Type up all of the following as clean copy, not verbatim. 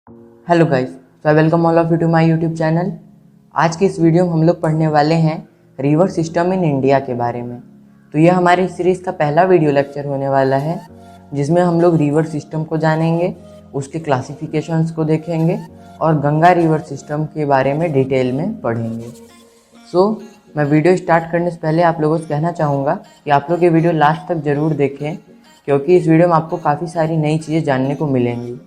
Hello guys, so I welcome all of you to my YouTube channel. आज के इस video में हम लोग पढ़ने वाले हैं रिवर सिस्टम इन इंडिया के बारे में। तो यह हमारी सीरीज़ का पहला वीडियो लेक्चर होने वाला है, जिसमें हम लोग रिवर सिस्टम को जानेंगे, उसके क्लासिफिकेशंस को देखेंगे और गंगा रिवर सिस्टम के बारे में डिटेल में पढ़ेंगे। मैं वीडियो स्टार्ट करने से पहले आप लोगों से कहना चाहूँगा कि आप लोग ये वीडियो लास्ट तक ज़रूर देखें, क्योंकि इस वीडियो में आपको काफ़ी सारी नई चीज़ें जानने को मिलेंगी।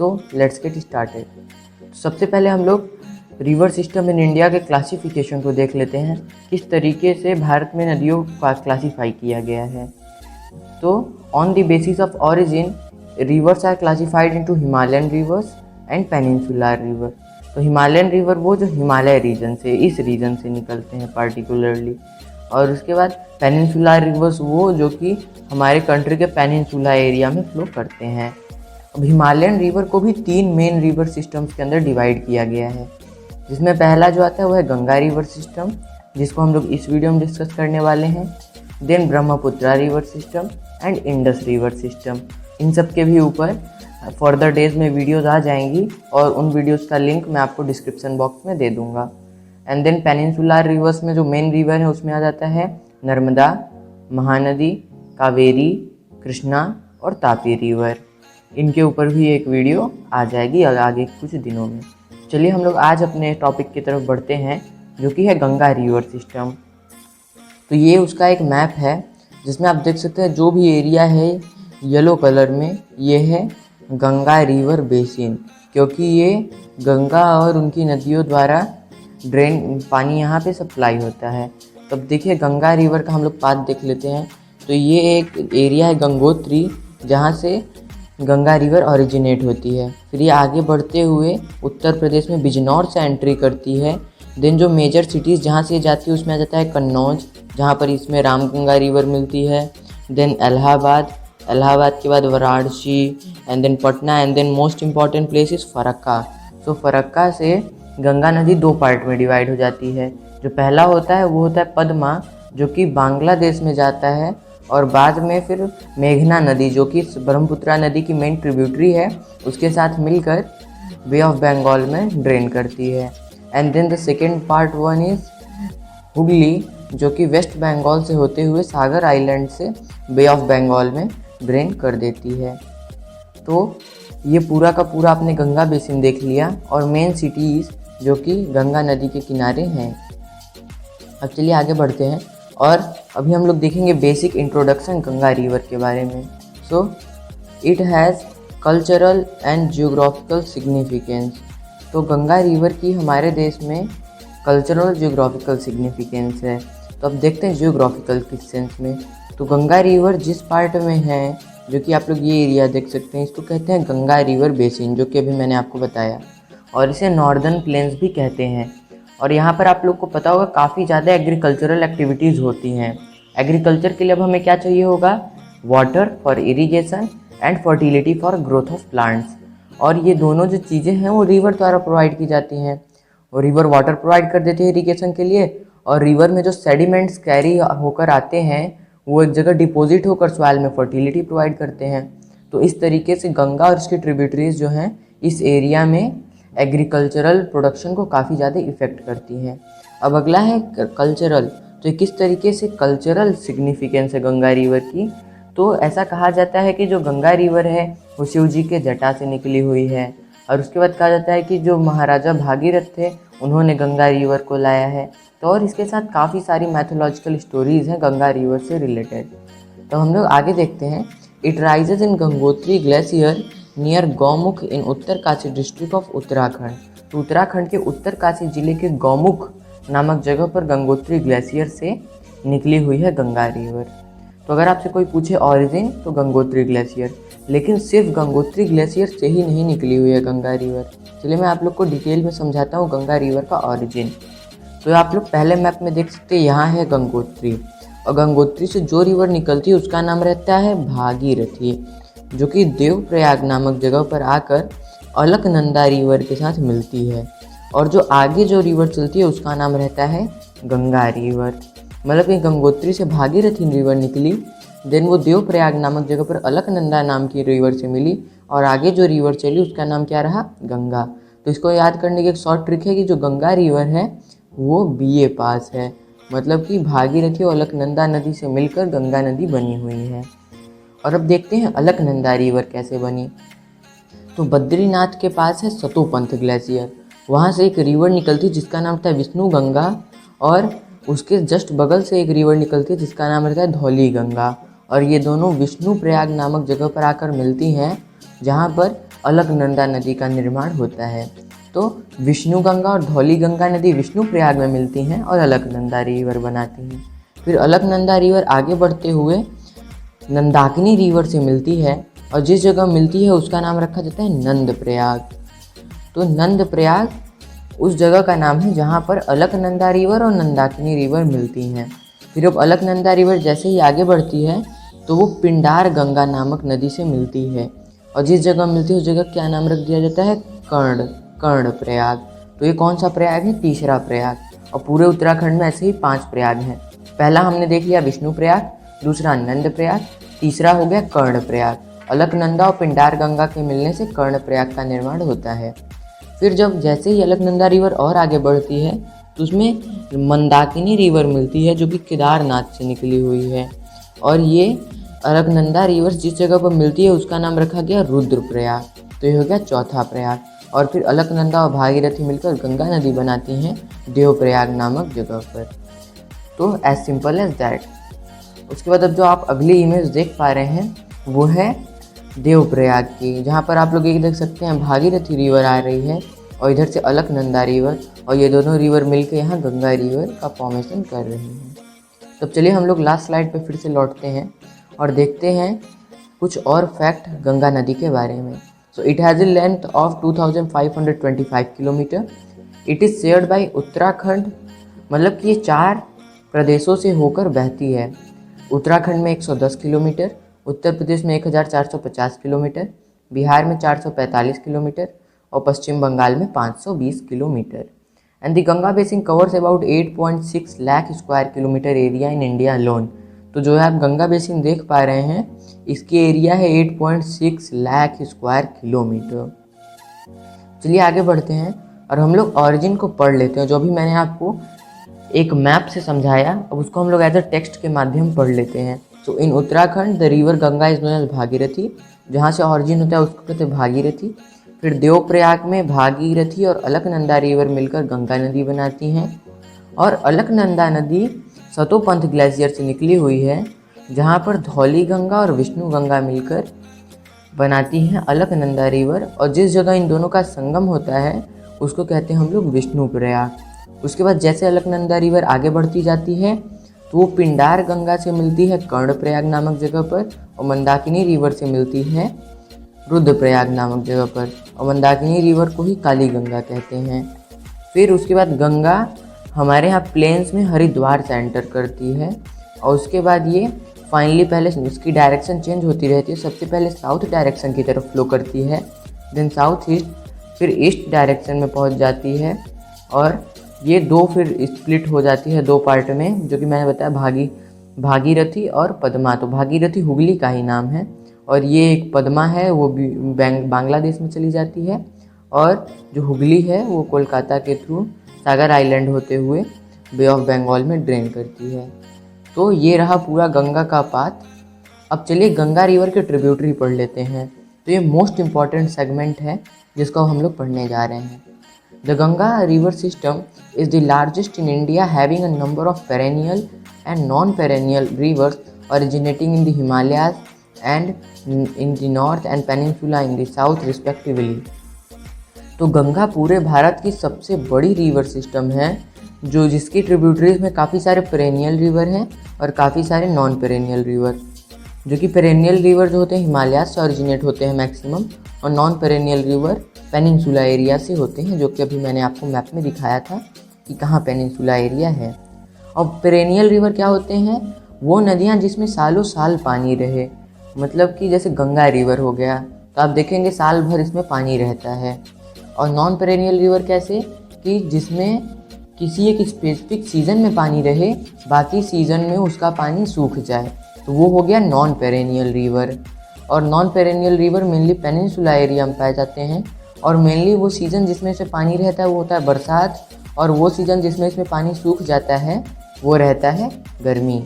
Let's get started. सबसे पहले हम लोग रिवर सिस्टम इन इंडिया के क्लासिफिकेशन को देख लेते हैं, किस तरीके से भारत में नदियों का क्लासीफाई किया गया है। तो on the basis of origin rivers are classified into Himalayan rivers and peninsular river. तो हिमालयन रिवर वो जो हिमालय रीजन से, इस रीजन से निकलते हैं पार्टिकुलरली, और उसके बाद पेनिनसुलर रिवर्स वो जो कि हमारे कंट्री के पेनिनसुला एरिया में फ्लो करते हैं। अब हिमालयन रिवर को भी 3 मेन रिवर सिस्टम्स के अंदर डिवाइड किया गया है, जिसमें पहला जो आता है वो है गंगा रिवर सिस्टम, जिसको हम लोग इस वीडियो में डिस्कस करने वाले हैं। Then Brahmaputra river system and Indus river system. इन सब के भी ऊपर फर्दर डेज में वीडियोस आ जाएंगी और उन वीडियोस का लिंक मैं आपको डिस्क्रिप्शन बॉक्स में दे दूंगा। एंड देन पेनिनसुलर रिवर्स में जो मेन रिवर है उसमें आ जाता है नर्मदा, महानदी, कावेरी, कृष्णा और तापी रिवर। इनके ऊपर भी एक वीडियो आ जाएगी आगे कुछ दिनों में। चलिए हम लोग आज अपने टॉपिक की तरफ बढ़ते हैं, जो कि है गंगा रिवर सिस्टम। तो ये उसका एक मैप है, जिसमें आप देख सकते हैं जो भी एरिया है येलो कलर में, ये है गंगा रिवर बेसिन, क्योंकि ये गंगा और उनकी नदियों द्वारा ड्रेन पानी यहाँ पे सप्लाई होता है। तो अब देखिए गंगा रिवर का हम लोग पाथ देख लेते हैं। तो ये एक एरिया है गंगोत्री, जहाँ से गंगा रिवर ओरिजिनेट होती है। फिर ये आगे बढ़ते हुए उत्तर प्रदेश में बिजनौर से एंट्री करती है। देन जो मेजर सिटीज़ जहाँ से जाती है उसमें आ जाता है कन्नौज, जहाँ पर इसमें रामगंगा रिवर मिलती है। देन इलाहाबाद, इलाहाबाद के बाद Varanasi, and then Patna, and then most important place is Farakka. So Farakka से गंगा नदी 2 पार्ट में डिवाइड हो जाती है। जो पहला होता है वो होता है पद्मा, जो कि बांग्लादेश में जाता है, और बाद में फिर मेघना नदी, जो कि ब्रह्मपुत्रा नदी की मेन ट्रिब्यूटरी है, उसके साथ मिलकर बे ऑफ बंगाल में ड्रेन करती है। And then the second part one is Hooghly, जो कि वेस्ट बंगाल से होते हुए सागर आइलैंड से बे ऑफ बंगाल में ड्रेन कर देती है। तो ये पूरा का पूरा आपने गंगा बेसिन देख लिया और मेन सिटीज़ जो कि गंगा नदी के किनारे हैं। अब चलिए आगे बढ़ते हैं और अभी हम लोग देखेंगे बेसिक इंट्रोडक्शन गंगा रिवर के बारे में। It has cultural and geographical significance. तो गंगा रिवर की हमारे देश में कल्चरल और जियोग्राफिकल सिग्निफिकेंस है। तो अब देखते हैं जियोग्राफिकल किस सेंस में। तो गंगा रिवर जिस पार्ट में है, जो कि आप लोग ये एरिया देख सकते हैं, इसको कहते हैं गंगा रिवर बेसिन, जो कि अभी मैंने आपको बताया, और इसे नॉर्दर्न प्लेन्स भी कहते हैं। और यहाँ पर आप लोग को पता होगा काफ़ी ज़्यादा एग्रीकल्चरल एक्टिविटीज़ होती हैं। एग्रीकल्चर के लिए अब हमें क्या चाहिए होगा? Water for irrigation and fertility for growth of plants. और ये दोनों जो चीज़ें हैं वो रिवर द्वारा प्रोवाइड की जाती हैं। और रिवर वाटर प्रोवाइड कर देती है इरिगेशन के लिए, और रिवर में जो सेडिमेंट्स कैरी होकर आते हैं वो एक जगह डिपॉजिट होकर सॉइल में फर्टिलिटी प्रोवाइड करते हैं। तो इस तरीके से गंगा और इसकी ट्रिब्यूटरीज जो हैं इस एरिया में एग्रीकल्चरल प्रोडक्शन को काफ़ी ज़्यादा इफ़ेक्ट करती हैं। अब अगला है कल्चरल। तो किस तरीके से कल्चरल सिग्निफिकेंस है गंगा रिवर की? तो ऐसा कहा जाता है कि जो गंगा रिवर है वो शिव जी के जटा से निकली हुई है, और उसके बाद कहा जाता है कि जो महाराजा भागीरथ थे उन्होंने गंगा रिवर को लाया है। तो और इसके साथ काफ़ी सारी मैथोलॉजिकल स्टोरीज़ हैं गंगा रिवर से रिलेटेड। तो हम लोग आगे देखते हैं। It rises in Gangotri glacier near Gaumukh in Uttarkashi district of Uttarakhand. तो उत्तराखंड के उत्तरकाशी जिले के गौमुख नामक जगह पर गंगोत्री ग्लेशियर से निकली हुई है गंगा रिवर। तो अगर आपसे कोई पूछे ऑरिजिन, तो गंगोत्री ग्लेशियर, लेकिन सिर्फ गंगोत्री ग्लेशियर से ही नहीं निकली हुई है गंगा रिवर। चलिए मैं आप लोग को डिटेल में समझाता हूँ गंगा रिवर का ऑरिजिन। तो आप लोग पहले मैप में देख सकते हैं, यहाँ है गंगोत्री, और गंगोत्री से जो रिवर निकलती है उसका नाम रहता है भागीरथी, जो कि देवप्रयाग नामक जगह पर आकर अलकनंदा रिवर के साथ मिलती है। और जो आगे जो रिवर चलती है उसका नाम रहता है गंगा रिवर। मतलब कि गंगोत्री से भागीरथी रिवर निकली, देन वो देवप्रयाग नामक जगह पर अलकनंदा नाम की रिवर से मिली, और आगे जो रिवर चली उसका नाम क्या रहा, गंगा। तो इसको याद करने की एक शॉर्ट ट्रिक है कि जो गंगा रिवर है वो BA पास है, मतलब कि भागीरथी और अलकनंदा नदी से मिलकर गंगा नदी बनी हुई है। और अब देखते हैं अलकनंदा रिवर कैसे बनी। तो बद्रीनाथ के पास है सतोपंथ ग्लेशियर, वहाँ से एक रिवर निकलती जिसका नाम था विष्णु गंगा, और उसके जस्ट बगल से एक रिवर निकलती है जिसका नाम रहता है धौली गंगा। और ये दोनों विष्णु प्रयाग नामक जगह पर आकर मिलती हैं जहाँ पर अलकनंदा नदी का निर्माण होता है। तो विष्णु गंगा और धौली गंगा नदी विष्णु प्रयाग में मिलती हैं और अलकनंदा रिवर बनाती हैं। फिर अलकनंदा रिवर आगे बढ़ते हुए नंदाकिनी रिवर से मिलती है, और जिस जगह मिलती है उसका नाम रखा जाता है नंद प्रयाग। तो नंद प्रयाग उस जगह का नाम है जहाँ पर अलकनंदा रिवर और नंदाकिनी रिवर मिलती हैं। फिर अब अलकनंदा रिवर जैसे ही आगे बढ़ती है तो वो पिंडार गंगा नामक नदी से मिलती है, और जिस जगह मिलती है उस जगह क्या नाम रख दिया जाता है, कर्ण प्रयाग। तो ये कौन सा प्रयाग है, तीसरा प्रयाग। और पूरे उत्तराखंड में ऐसे ही 5 प्रयाग हैं। पहला हमने देख लिया विष्णु प्रयाग, दूसरा नंद प्रयाग, तीसरा हो गया कर्ण प्रयाग। अलकनंदा और पिंडार गंगा के मिलने से कर्ण प्रयाग का निर्माण होता है। फिर जब जैसे ही अलकनंदा रिवर और आगे बढ़ती है तो उसमें मंदाकिनी रिवर मिलती है जो कि केदारनाथ से निकली हुई है, और ये अलकनंदा रिवर जिस जगह पर मिलती है उसका नाम रखा गया रुद्रप्रयाग। तो ये हो गया चौथा प्रयाग। और फिर अलकनंदा और भागीरथी मिलकर गंगा नदी बनाती हैं देवप्रयाग नामक जगह पर। तो एज सिंपल एज दैट। उसके बाद अब जो आप अगली इमेज देख पा रहे हैं वो है देवप्रयाग की, जहाँ पर आप लोग एक देख सकते हैं भागीरथी रिवर आ रही है और इधर से अलकनंदा रिवर, और ये दोनों रिवर मिलकर यहाँ गंगा रिवर का फॉर्मेशन कर रही हैं। तो चलिए हम लोग लास्ट स्लाइड पे फिर से लौटते हैं और देखते हैं कुछ और फैक्ट गंगा नदी के बारे में। So it has a length of 2525 kilometre. It is shared by Uttarakhand, मतलब कि ये 4 प्रदेशों से होकर बहती है। उत्तराखंड में 110 किलोमीटर, उत्तर प्रदेश में 1450 किलोमीटर, बिहार में 445 किलोमीटर और पश्चिम बंगाल में 520 kilometre. And the Ganga basin covers about 8.6 lakh square kilometre area in India alone. तो जो है आप गंगा बेसिन देख पा रहे हैं इसकी एरिया है 8.6 लाख स्क्वायर किलोमीटर। चलिए आगे बढ़ते हैं और हम लोग ऑरिजिन को पढ़ लेते हैं। जो भी मैंने आपको एक मैप से समझाया अब उसको हम लोग एज अ टेक्स्ट के माध्यम पढ़ लेते हैं। So in Uttarakhand the river Ganga is known as Bhagirathi, जहाँ से ऑरिजिन होता है उसको कहते हैं भागीरथी। फिर देवप्रयाग में भागीरथी और अलकनंदा रिवर मिलकर गंगा नदी बनाती हैं, और अलकनंदा नदी सतोपंथ ग्लेशियर से निकली हुई है जहाँ पर धौली गंगा और विष्णु गंगा मिलकर बनाती हैं अलकनंदा रिवर, और जिस जगह इन दोनों का संगम होता है उसको कहते हैं हम लोग विष्णु प्रयाग। उसके बाद जैसे अलकनंदा रिवर आगे बढ़ती जाती है तो वो पिंडार गंगा से मिलती है कर्णप्रयाग नामक जगह पर, और मंदाकिनी रिवर से मिलती है रुद्रप्रयाग नामक जगह पर, और मंदाकिनी रिवर को ही काली गंगा कहते हैं। फिर उसके बाद गंगा हमारे यहाँ प्लेन्स में हरिद्वार से एंटर करती है, और उसके बाद ये फाइनली पहले इसकी डायरेक्शन चेंज होती रहती है। सबसे पहले साउथ डायरेक्शन की तरफ फ्लो करती है, देन साउथ ईस्ट, फिर ईस्ट डायरेक्शन में पहुँच जाती है, और ये दो फिर स्प्लिट हो जाती है 2 पार्ट में, जो कि मैंने बताया भागीरथी और पद्मा। तो भागीरथी हुगली का ही नाम है, और ये एक पद्मा है वो बांग्लादेश में चली जाती है, और जो हुगली है वो कोलकाता के थ्रू सागर आइलैंड होते हुए बे ऑफ बंगाल में ड्रेन करती है। तो ये रहा पूरा गंगा का पाथ। अब चलिए गंगा रिवर के ट्रिब्यूटरी पढ़ लेते हैं। तो ये मोस्ट इम्पॉर्टेंट सेगमेंट है जिसको हम लोग पढ़ने जा रहे हैं। The Ganga river system is the largest in India, having a number of perennial and non-perennial rivers originating in the Himalayas and in the north and peninsula in the south respectively। तो गंगा पूरे भारत की सबसे बड़ी रिवर सिस्टम है जो जिसकी tributaries में काफ़ी सारे पेरेनियल रिवर हैं और काफ़ी सारे नॉन पेरेनियल रिवर। जो कि पेरेनियल रिवर जो होते हैं हिमालयाज से ओरिजिनेट होते हैं मैक्सिमम, और non perennial river peninsula area से होते हैं, जो कि अभी मैंने आपको मैप में दिखाया था कि कहाँ पेनिनसुला एरिया है। और पेरेनियल रिवर क्या होते हैं, वो नदियाँ जिसमें सालों साल पानी रहे, मतलब कि जैसे गंगा रिवर हो गया तो आप देखेंगे साल भर इसमें पानी रहता है। और नॉन पेरेनियल रिवर कैसे, कि जिसमें किसी एक स्पेसिफिक सीज़न में पानी रहे, बाकी सीज़न में उसका पानी सूख जाए, तो वो हो गया नॉन पेरेनियल रिवर। और non perennial river mainly peninsula area में पाए जाते हैं। और मेनली वो सीज़न जिसमें से पानी रहता है वो होता है बरसात, और वो सीज़न जिसमें इसमें पानी सूख जाता है वो रहता है गर्मी।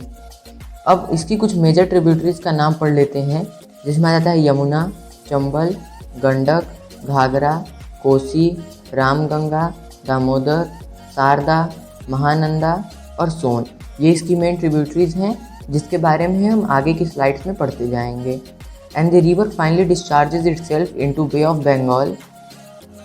अब इसकी कुछ मेजर ट्रिब्यूटरीज का नाम पढ़ लेते हैं, जिसमें आ जाता है यमुना, चंबल, गंडक, घाघरा, कोसी, रामगंगा, दामोदर, शारदा, महानंदा और सोन। ये इसकी मेन ट्रिब्यूटरीज हैं, जिसके बारे में हम आगे की स्लाइड्स में पढ़ते जाएंगे। And the river finally discharges itself into bay of Bengal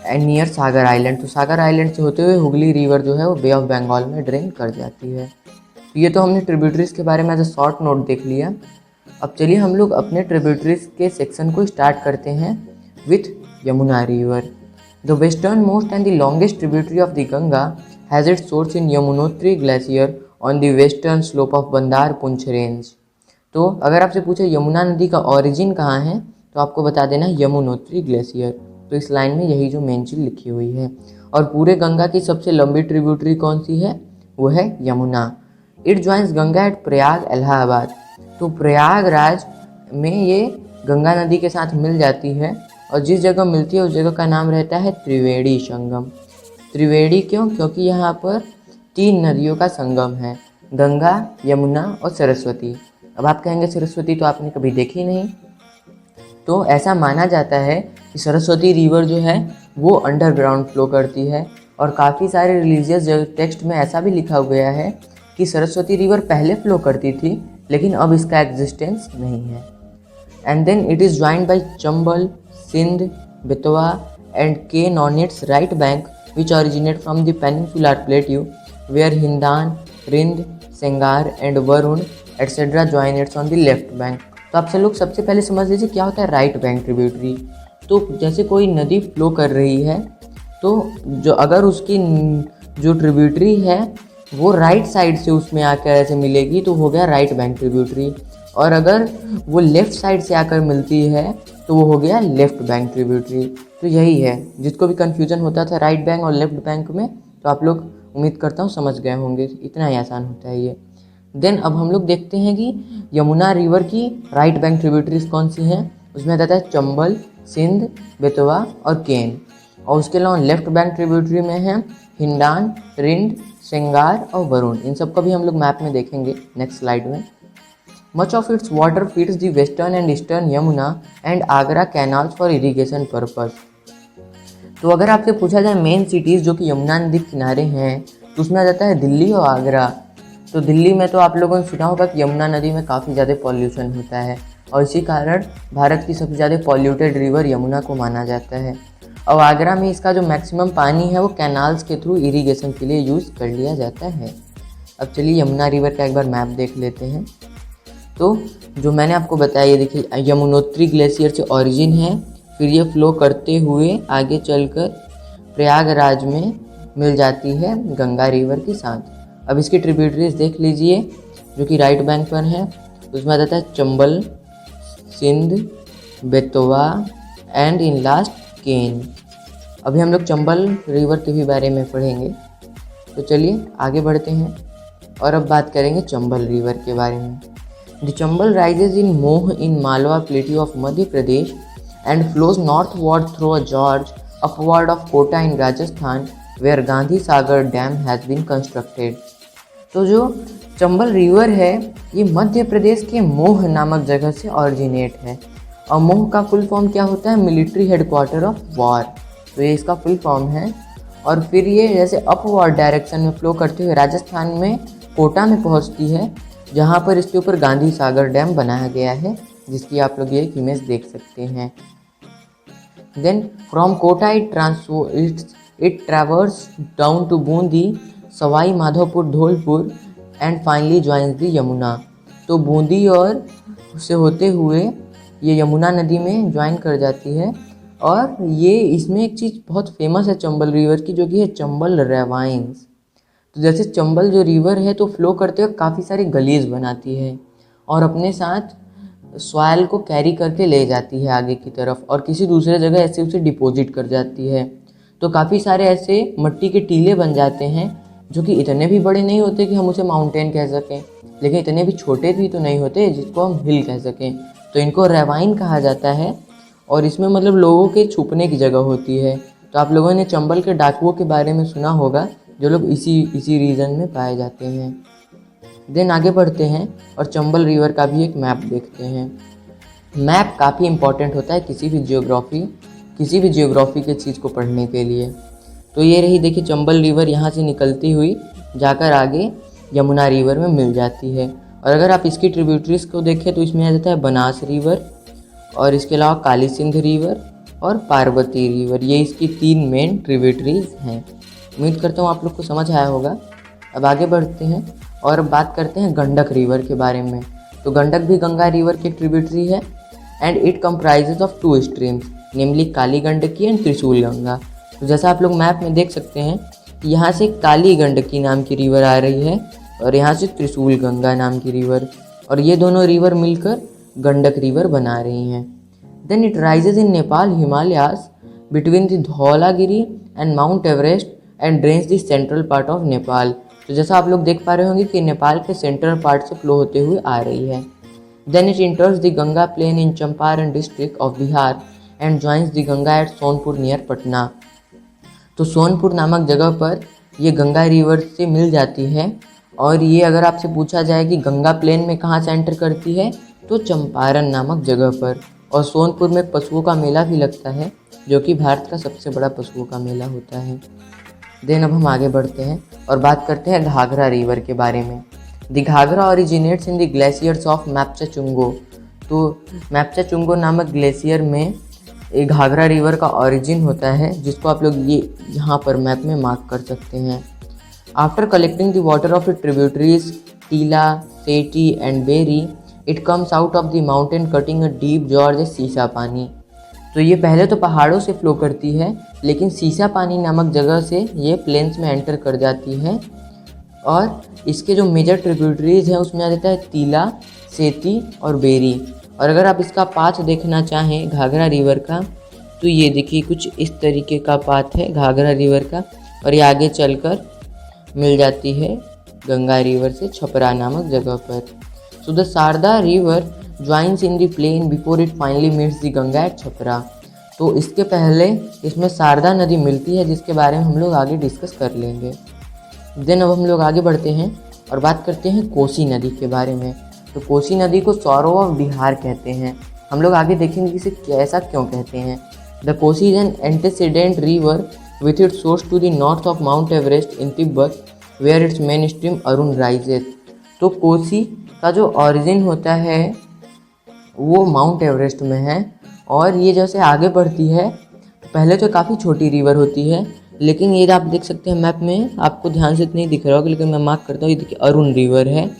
and near Sagar island. तो सागर आइलैंड से होते हुए हुगली रिवर जो है वो बे ऑफ बंगाल में ड्रेन कर जाती है। तो ये तो हमने ट्रिब्यूटरीज के बारे में एज अ शॉर्ट नोट देख लिया। अब चलिए हम लोग अपने ट्रिब्यूटरीज के सेक्शन को स्टार्ट करते हैं with Yamuna river. The western most and the longest tributary of the Ganga has its source in Yamunotri glacier on the western slope of बंदार Poonch range. तो अगर आपसे पूछे यमुना नदी का ओरिजिन कहाँ है, तो आपको बता देना यमुनोत्री ग्लेशियर। तो इस लाइन में यही जो मेन चीज़ लिखी हुई है। और पूरे गंगा की सबसे लंबी ट्रिब्यूटरी कौन सी है, वो है Yamuna. It joins Ganga at Prayag Allahabad. तो प्रयागराज में ये गंगा नदी के साथ मिल जाती है, और जिस जगह मिलती है उस जगह का नाम रहता है त्रिवेणी संगम। त्रिवेणी क्यों? क्योंकि यहाँ पर 3 नदियों का संगम है, गंगा, यमुना और सरस्वती। अब आप कहेंगे सरस्वती तो आपने कभी देखी नहीं। तो ऐसा माना जाता है कि सरस्वती रिवर जो है वो अंडरग्राउंड फ्लो करती है, और काफ़ी सारे रिलीजियस टेक्स्ट में ऐसा भी लिखा गया है कि सरस्वती रिवर पहले फ्लो करती थी, लेकिन अब इसका एग्जिस्टेंस नहीं है। And then it is joined by Chambal, Sindh, Betwa and Ken on its right bank which originate from the peninsular plateau where Hindan, Rind, Sengar and Varun etc. join it on the left bank। तो आप सब लोग सबसे पहले समझ लीजिए क्या होता है राइट बैंक ट्रिब्यूटरी। तो जैसे कोई नदी फ्लो कर रही है, तो जो अगर उसकी जो ट्रिब्यूटरी है वो राइट साइड से उसमें आकर ऐसे मिलेगी तो हो गया राइट बैंक ट्रिब्यूटरी, और अगर वो लेफ़्ट साइड से आकर मिलती है तो वो हो गया लेफ़्ट बैंक ट्रिब्यूटरी। तो यही है, जिसको भी कन्फ्यूजन होता था राइट बैंक और लेफ़्ट बैंक में, तो आप लोग उम्मीद करता हूँ समझ गए होंगे, इतना ही आसान होता है ये। देन अब हम लोग देखते हैं कि यमुना रिवर की राइट बैंक ट्रिब्यूटरीज कौन सी हैं। उसमें आता है चंबल, सिंध, बेतवा और केन। और उसके अलावा लेफ्ट बैंक ट्रिब्यूटरी में है हिंडान, रिंड, सेंगार और वरुण। इन सब को भी हम लोग मैप में देखेंगे नेक्स्ट स्लाइड में। Much of its water feeds the western and eastern Yamuna and Agra canals for irrigation purpose। तो अगर आपसे पूछा जाए मेन सिटीज़ जो कि यमुना नदी के किनारे हैं, तो उसमें आ जाता है दिल्ली और आगरा। तो दिल्ली में तो आप लोगों ने सुना होगा कि यमुना नदी में काफ़ी ज़्यादा पॉल्यूशन होता है, और इसी कारण भारत की सबसे ज़्यादा पॉल्यूटेड रिवर यमुना को माना जाता है। और आगरा में इसका जो मैक्सिमम पानी है वो कैनाल्स के थ्रू इरीगेशन के लिए यूज़ कर लिया जाता है। अब चलिए यमुना रिवर का एक बार मैप देख लेते हैं। तो जो मैंने आपको बताया, ये देखिए यमुनोत्री ग्लेशियर से ओरिजिन है, फिर ये फ्लो करते हुए आगे चलकर प्रयागराज में मिल जाती है गंगा रिवर के साथ। अब इसकी ट्रिब्यूटरीज देख लीजिए जो कि राइट बैंक पर है। उसमें आ जाता है Chambal, Sindh, Betwa and in last Ken. अभी हम लोग चंबल रिवर के भी बारे में पढ़ेंगे। तो चलिए आगे बढ़ते हैं और अब बात करेंगे चंबल रिवर के बारे में। The Chambal rises in Moh in Malwa Plateau of Madhya Pradesh and flows northward through a gorge upward of Kota in Rajasthan where Gandhi Sagar Dam has been constructed। तो जो चंबल रिवर है ये मध्य प्रदेश के मोह नामक जगह से ऑरिजिनेट है, और मोह का फुल फॉर्म क्या होता है, मिलिट्री हेडक्वार्टर ऑफ वॉर। तो ये इसका फुल फॉर्म है। और फिर ये जैसे अपवर्ड डायरेक्शन में फ्लो करते हुए राजस्थान में कोटा में पहुंचती है, जहाँ पर इसके ऊपर गांधी सागर डैम बनाया गया है, जिसकी आप लोग ये एक इमेज देख सकते हैं। Then from Kota it traverse down to Bundi, Sawai Madhopur, Dholpur and finally joins the Yamuna. तो बूंदी और उससे होते हुए ये यमुना नदी में ज्वाइन कर जाती है। और ये इसमें एक चीज़ बहुत फेमस है चंबल रिवर की, जो कि है चंबल रेवाइंस। तो जैसे चंबल जो रिवर है तो फ्लो करते हुए काफ़ी सारी गलीज बनाती है और अपने साथ सॉइल को कैरी करके ले जाती है आगे की तरफ, और किसी दूसरे जगह ऐसे उसे डिपॉजिट कर जाती है। तो काफ़ी सारे ऐसे मट्टी के टीले बन जाते हैं जो कि इतने भी बड़े नहीं होते कि हम उसे माउंटेन कह सकें, लेकिन इतने भी छोटे भी तो नहीं होते जिसको हम हिल कह सकें। तो इनको रेवाइन कहा जाता है और इसमें मतलब लोगों के छुपने की जगह होती है। तो आप लोगों ने चंबल के डाकुओं के बारे में सुना होगा, जो लोग इसी रीजन में पाए जाते हैं। देन आगे बढ़ते हैं और चंबल रिवर का भी एक मैप देखते हैं। मैप काफ़ी इंपॉर्टेंट होता है किसी भी जियोग्राफी के चीज़ को पढ़ने के लिए। तो ये रही, देखिए चंबल रिवर यहाँ से निकलती हुई जाकर आगे यमुना रिवर में मिल जाती है। और अगर आप इसकी ट्रिब्यूटरीज को देखें तो इसमें आ जाता है बनास रिवर और इसके अलावा काली सिंध रिवर और पार्वती रिवर। ये इसकी 3 मेन ट्रिब्यूटरीज हैं। उम्मीद करता हूँ आप लोग को समझ आया होगा। अब आगे बढ़ते हैं और बात करते हैं गंडक रिवर के बारे में। तो गंडक भी गंगा रिवर की ट्रिब्यूटरी है and it comprises of 2 streams, namely Kali Gandaki and त्रिशूल गंगा। तो जैसा आप लोग मैप में देख सकते हैं कि यहाँ से काली गंडकी नाम की रिवर आ रही है और यहाँ से त्रिशूल गंगा नाम की रिवर, और ये दोनों रिवर मिलकर गंडक रिवर बना रही हैं। Then it rises in Nepal Himalayas between the Dhaulagiri and Mount Everest and drains the central part of Nepal. तो जैसा आप लोग देख पा रहे होंगे कि नेपाल के सेंट्रल पार्ट से फ्लो होते हुए आ रही है। Then it enters the Ganga plain in Champaran district of Bihar and joins the Ganga at Sonpur near Patna. तो सोनपुर नामक जगह पर ये गंगा रिवर से मिल जाती है। और ये अगर आपसे पूछा जाए कि गंगा प्लेन में कहाँ से एंटर करती है, तो चंपारण नामक जगह पर। और सोनपुर में पशुओं का मेला भी लगता है, जो कि भारत का सबसे बड़ा पशुओं का मेला होता है। देन अब हम आगे बढ़ते हैं और बात करते हैं घाघरा रिवर के बारे में। The Ghaghara originates in the glaciers of Mapchachungo. तो मैप्चाचुंगो नामक ग्लेशियर में एक घाघरा रिवर का ओरिजिन होता है, जिसको आप लोग ये यहाँ पर मैप में मार्क कर सकते हैं। After collecting the water of it tributaries Tila, Seti and Beri, it comes out of the mountain cutting a deep gorge Shisha Pani. तो ये पहले तो पहाड़ों से फ्लो करती है, लेकिन सीसा पानी नामक जगह से ये प्लेन्स में एंटर कर जाती है। और इसके जो मेजर ट्रिब्यूटरीज हैं उसमें आ जाता है तीला, सेती और बेरी। और अगर आप इसका पाथ देखना चाहें घाघरा रिवर का, तो ये देखिए कुछ इस तरीके का पाथ है घाघरा रिवर का, और ये आगे चलकर मिल जाती है गंगा रिवर से छपरा नामक जगह पर। So the Sharda river joins in the plain before it finally meets the Ganga at Chhapra. तो इसके पहले इसमें शारदा नदी मिलती है, जिसके बारे में हम लोग आगे डिस्कस कर लेंगे। देन अब हम लोग आगे बढ़ते हैं और बात करते हैं कोसी नदी के बारे में। तो कोसी नदी को सौरो ऑफ बिहार कहते हैं। हम लोग आगे देखेंगे कि इसे ऐसा क्यों कहते हैं। The Kosi is an antecedent river with its source to the north of Mount Everest in Tibet, where its main stream Arun rises। तो कोसी का जो ओरिजिन होता है वो माउंट एवरेस्ट में है, और ये जैसे आगे बढ़ती है तो पहले तो काफ़ी छोटी रिवर होती है, लेकिन ये आप देख सकते हैं मैप में, आपको ध्यान से नहीं दिख रहा होगा लेकिन मैं मार्क करता हूँ, ये देखिए अरुण रिवर है।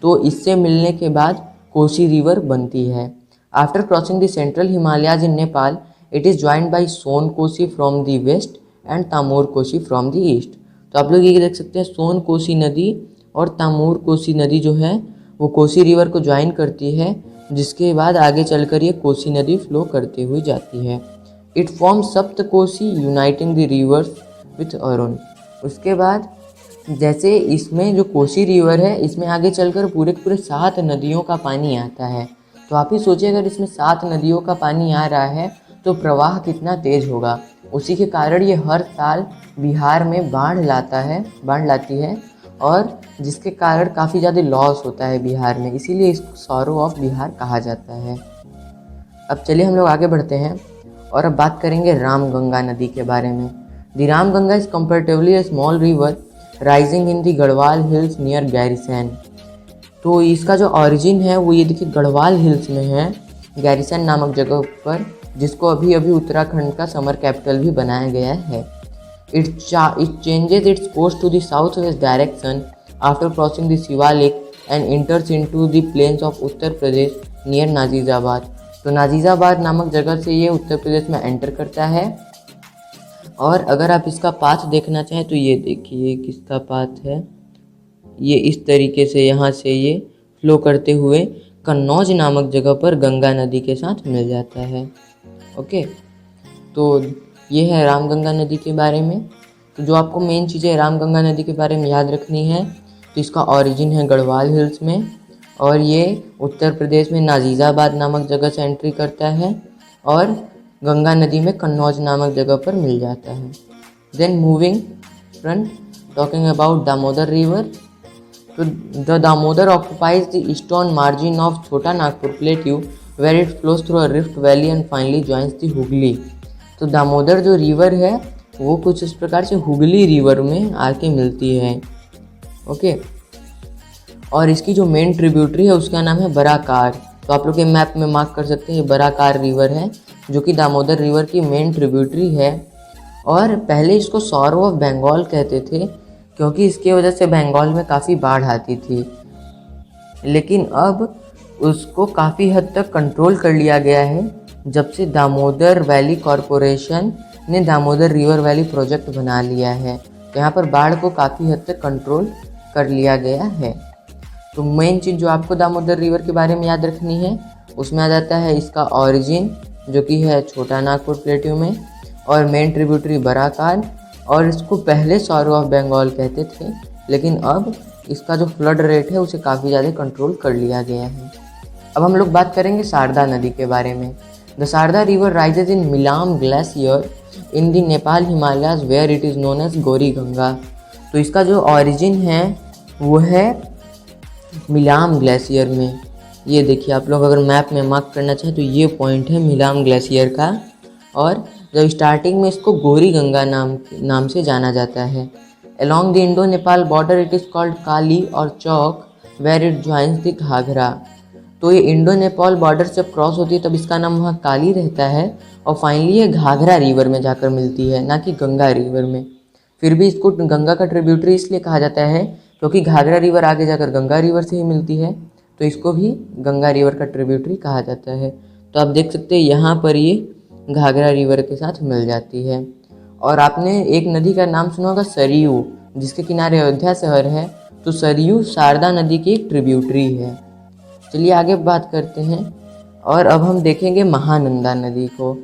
तो इससे मिलने के बाद कोसी रिवर बनती है। After crossing the central Himalayas in Nepal, it is joined by Sun Kosi from the west and Tamor Kosi from the east. तो आप लोग ये देख सकते हैं सोन कोसी नदी और तामोर कोसी नदी जो है वो कोसी रिवर को ज्वाइन करती है, जिसके बाद आगे चलकर ये कोसी नदी फ्लो करते हुए जाती है। इट फॉर्म सप्त Kosi uniting the reverse with Arun. उसके बाद जैसे इसमें जो कोसी रिवर है इसमें आगे चलकर पूरे 7 नदियों का पानी आता है। तो आप ही सोचिए अगर इसमें 7 नदियों का पानी आ रहा है तो प्रवाह कितना तेज होगा। उसी के कारण ये हर साल बिहार में बाढ़ लाती है, और जिसके कारण काफ़ी ज़्यादा लॉस होता है बिहार में, इसीलिए इसको सौरो ऑफ बिहार कहा जाता है। अब चलिए हम लोग आगे बढ़ते हैं और अब बात करेंगे रामगंगा नदी के बारे में। The Ramganga is comparatively a small river rising in the Garhwal hills near garrison. तो इसका जो ओरिजिन है वो ये देखिए गढ़वाल हिल्स में है, गैरिसन नामक जगह पर, जिसको अभी उत्तराखंड का समर कैपिटल भी बनाया गया है। It changes its course to the south west direction after crossing the Shivalik and enters into the plains of Uttar Pradesh near Najibabad. तो नाजीजाबाद नामक जगह से ये उत्तर प्रदेश में एंटर करता है। और अगर आप इसका पाथ देखना चाहें तो ये देखिए किसका पाथ है, ये इस तरीके से यहाँ से ये फ्लो करते हुए कन्नौज नामक जगह पर गंगा नदी के साथ मिल जाता है। ओके, तो ये है रामगंगा नदी के बारे में। तो जो आपको मेन चीज़ें रामगंगा नदी के बारे में याद रखनी है, तो इसका ओरिजिन है गढ़वाल हिल्स में, और ये उत्तर प्रदेश में नाजीजाबाद नामक जगह से एंट्री करता है और गंगा नदी में कन्नौज नामक जगह पर मिल जाता है। Then moving front talking about Damodar river, तो the Damodar occupies the eastern margin of Chota Nagpur plateau where it flows through a rift valley and finally joins the Hooghly. तो दामोदर जो रिवर है वो कुछ इस प्रकार से हुगली रिवर में आके मिलती है। ओके, और इसकी जो मेन ट्रिब्यूटरी है उसका नाम है बराकार। तो आप लोग के मैप में मार्क कर सकते हैं, ये बराकार रिवर है जो कि दामोदर रिवर की मेन ट्रिब्यूटरी है। और पहले इसको सॉरो ऑफ बंगाल कहते थे क्योंकि इसकी वजह से बंगाल में काफ़ी बाढ़ आती थी, लेकिन अब उसको काफ़ी हद तक कंट्रोल कर लिया गया है जब से दामोदर वैली कॉरपोरेशन ने दामोदर रिवर वैली प्रोजेक्ट बना लिया है। तो यहाँ पर बाढ़ को काफ़ी हद तक कंट्रोल कर लिया गया है। तो मेन चीज़ जो आपको दामोदर रिवर के बारे में याद रखनी है उसमें आ जाता है इसका ऑरिजिन जो कि है छोटा नागपुर प्लेट्यू में, और मेन ट्रिब्यूटरी बराकार, और इसको पहले सॉरो ऑफ बंगाल कहते थे, लेकिन अब इसका जो फ्लड रेट है उसे काफ़ी ज़्यादा कंट्रोल कर लिया गया है। अब हम लोग बात करेंगे शारदा नदी के बारे में। The Sharda river rises in Milam glacier in the Nepal Himalayas where it is known as Gauri Ganga. तो इसका जो ऑरिजिन है वो है मिलाम ग्लेशियर में। ये देखिए, आप लोग अगर मैप में मार्क करना चाहें तो ये पॉइंट है मिलाम ग्लेशियर का, और जब स्टार्टिंग में इसको गौरी गंगा नाम से जाना जाता है। Along the Indo Nepal border it is called Kali और Chauk where it joins the Ghaghara. तो ये इंडो नेपाल बॉर्डर से क्रॉस होती है तब इसका नाम वहाँ काली रहता है, और फाइनली ये घाघरा रिवर में जाकर मिलती है, ना कि गंगा रिवर में। फिर भी इसको गंगा का ट्रिब्यूटरी इसलिए कहा जाता है क्योंकि घाघरा रिवर आगे जाकर गंगा रिवर से ही मिलती है, तो इसको भी गंगा रिवर का ट्रिब्यूटरी कहा जाता है। तो आप देख सकते हैं यहाँ पर ये घाघरा रिवर के साथ मिल जाती है। और आपने एक नदी का नाम सुना होगा सरयू, जिसके किनारे अयोध्या शहर है, तो सरयू शारदा नदी की एक ट्रिब्यूटरी है। चलिए आगे बात करते हैं, और अब हम देखेंगे महानंदा नदी को।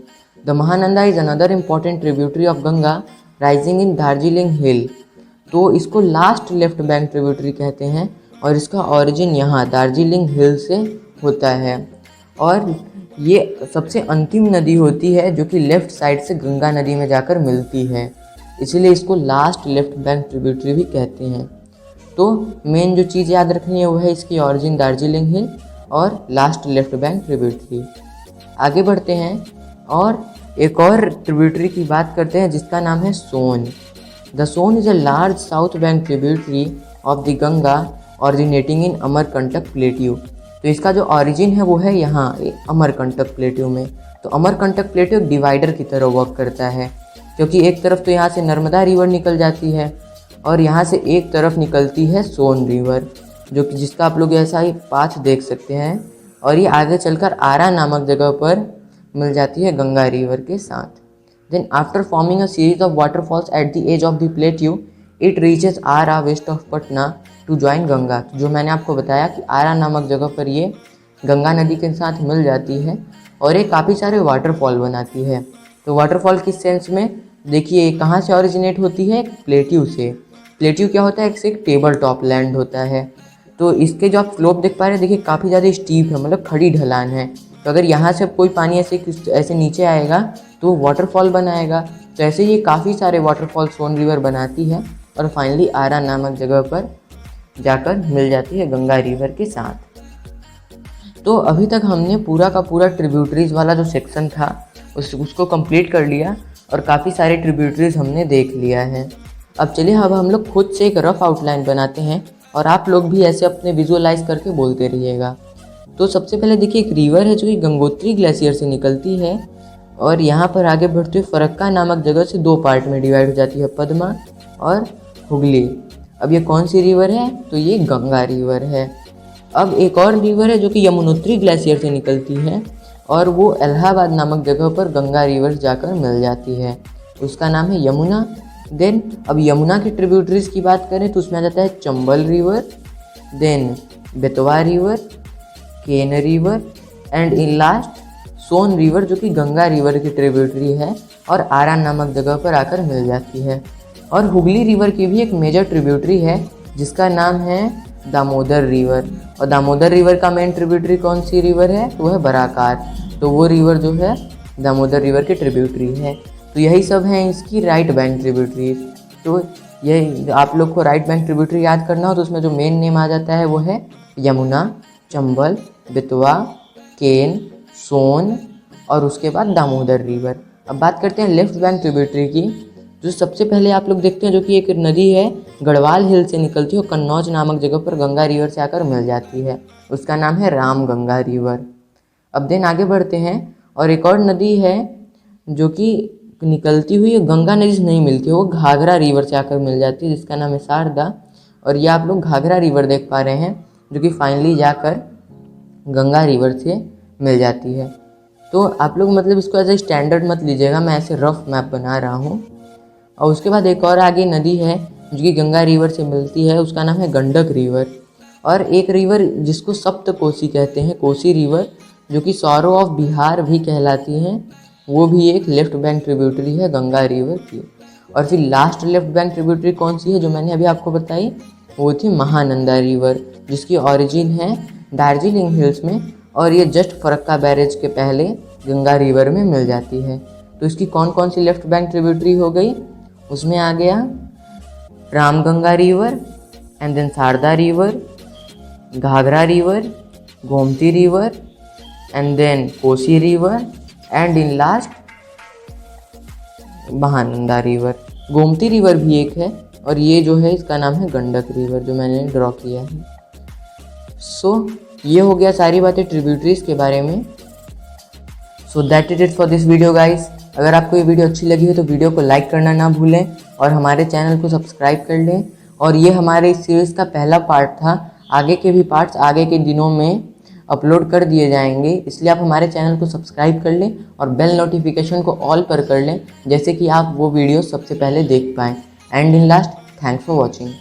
The Mahananda is another important tributary of Ganga rising in Darjeeling hill. तो इसको लास्ट लेफ्ट बैंक ट्रिब्यूटरी कहते हैं, और इसका ऑरिजिन यहाँ दार्जिलिंग हिल से होता है, और ये सबसे अंतिम नदी होती है जो कि लेफ़्ट साइड से गंगा नदी में जाकर मिलती है, इसीलिए इसको लास्ट लेफ्ट बैंक ट्रिब्यूटरी भी कहते हैं। तो मेन जो चीज़ याद रखनी है वो है इसकी ऑरिजिन दार्जिलिंग हिल और लास्ट लेफ्ट बैंक ट्रिब्यूटरी। आगे बढ़ते हैं और एक और ट्रिब्यूटरी की बात करते हैं जिसका नाम है Son. The Son is a large south bank tributary of the Ganga originating in Amarkantak plateau. तो इसका जो ऑरिजिन है वो है यहाँ अमरकंटक प्लेट्यू में। तो अमरकंटक प्लेट्यू एक डिवाइडर की तरह वर्क करता है, क्योंकि एक तरफ तो यहाँ से नर्मदा रिवर निकल जाती है और यहाँ से एक तरफ निकलती है सोन रिवर, जो कि जिसका आप लोग ऐसा ही पाथ देख सकते हैं, और ये आगे चलकर आरा नामक जगह पर मिल जाती है गंगा रिवर के साथ। Then after forming a series of waterfalls at the edge of the plateau it reaches Arrah west of Patna to join Ganga. जो मैंने आपको बताया कि आरा नामक जगह पर ये गंगा नदी के साथ मिल जाती है और ये काफ़ी सारे वाटरफॉल बनाती है। तो वाटरफॉल किस सेंस में, देखिए कहाँ से ओरिजिनेट होती है, प्लेट्यू से। प्लेट्यू क्या होता है, एक टेबल टॉप लैंड होता है। तो इसके जो आप स्लोप देख पा रहे हैं, देखिए काफ़ी ज़्यादा स्टीप है, मतलब खड़ी ढलान है। तो अगर यहाँ से कोई पानी ऐसे नीचे आएगा तो वाटरफॉल बनाएगा। तो ऐसे ये काफ़ी सारे वाटरफॉल सोन रिवर बनाती है और फाइनली आरा नामक जगह पर जाकर मिल जाती है गंगा रिवर के साथ। तो अभी तक हमने पूरा का पूरा ट्रिब्यूटरीज वाला जो सेक्शन था उसको कंप्लीट कर लिया और काफ़ी सारे ट्रिब्यूटरीज हमने देख लिया है। अब चलिए अब हम लोग खुद से एक रफ आउटलाइन बनाते हैं और आप लोग भी ऐसे अपने विजुअलाइज करके बोलते रहिएगा। तो सबसे पहले देखिए एक रिवर है जो कि गंगोत्री ग्लेशियर से निकलती है और यहाँ पर आगे बढ़ते हुए फरक्का नामक जगह से दो पार्ट में डिवाइड हो जाती है, पद्मा और हुगली। अब ये कौन सी रिवर है, तो ये गंगा रिवर है। अब एक और रिवर है जो कि यमुनोत्री ग्लेशियर से निकलती है और वो इलाहाबाद नामक जगह पर गंगा रिवर जाकर मिल जाती है, उसका नाम है यमुना। देन अब यमुना की ट्रिब्यूटरीज की बात करें तो उसमें आ जाता है Chambal river, then Betwa river, Ken river and in last Son river जो कि गंगा रिवर की ट्रिब्यूटरी है और आरा नामक जगह पर आकर मिल जाती है। और हुगली रिवर की भी एक मेजर ट्रिब्यूटरी है जिसका नाम है दामोदर रिवर। और दामोदर रिवर का मेन ट्रिब्यूटरी कौन सी रिवर है? तो वो है बराकार। तो वो रिवर जो है दामोदर रिवर की ट्रिब्यूटरी है। तो यही सब हैं इसकी राइट बैंक ट्रिब्यूटरीज। तो ये आप लोग को राइट बैंक ट्रिब्यूटरी याद करना हो तो उसमें जो मेन नेम आ जाता है वो है यमुना, चंबल, बेतवा, केन, सोन और उसके बाद दामोदर रिवर। अब बात करते हैं लेफ्ट बैंक ट्रिब्यूटरी की। जो सबसे पहले आप लोग देखते हैं जो कि एक नदी है गढ़वाल हिल से निकलती है और कन्नौज नामक जगह पर गंगा रिवर से आकर मिल जाती है। उसका नाम है राम गंगा रिवर। अब देन आगे बढ़ते हैं और एक और नदी है जो कि निकलती हुई गंगा नदी से नहीं मिलती है, वो घाघरा रिवर से आकर मिल जाती है जिसका नाम है शारदा। और ये आप लोग घाघरा रिवर देख पा रहे हैं जो कि फाइनली जाकर गंगा रिवर से मिल जाती है। तो आप लोग मतलब इसको एज ए स्टैंडर्ड मत लीजिएगा, मैं ऐसे रफ मैप बना रहा हूँ। और उसके बाद एक और आगे नदी है जो कि गंगा रिवर से मिलती है, उसका नाम है गंडक रिवर। और एक रिवर जिसको सप्त कोसी कहते हैं, कोसी रिवर, जो कि सौरो ऑफ बिहार भी कहलाती है, वो भी एक लेफ्ट बैंक ट्रिब्यूटरी है गंगा रिवर की। और फिर लास्ट लेफ्ट बैंक ट्रिब्यूटरी कौन सी है जो मैंने अभी आपको बताई, वो थी महानंदा रिवर, जिसकी ओरिजिन है दार्जिलिंग हिल्स में और ये जस्ट फरक्का बैरेज के पहले गंगा रिवर में मिल जाती है। तो इसकी कौन कौन सी लेफ्ट बैंक ट्रिब्यूटरी हो गई, उसमें आ गया Ramganga river and then Sharda river, Ghaghara river, Gomti river and then Kosi river and in last Mahananda river. Gomti river भी एक है और ये जो है इसका नाम है गंडक रिवर जो मैंने ड्रॉ किया है। सो ये हो गया सारी बातें ट्रिब्यूटरीज के बारे में। So that is it for this video guys. अगर आपको ये वीडियो अच्छी लगी हो तो वीडियो को लाइक करना ना भूलें और हमारे चैनल को सब्सक्राइब कर लें। और ये हमारे इस सीरीज़ का पहला पार्ट था, आगे के भी पार्ट्स आगे के दिनों में अपलोड कर दिए जाएंगे, इसलिए आप हमारे चैनल को सब्सक्राइब कर लें और बेल नोटिफिकेशन को ऑल पर कर लें जैसे कि आप वो वीडियो सबसे पहले देख पाएँ। And in last, thanks for watching.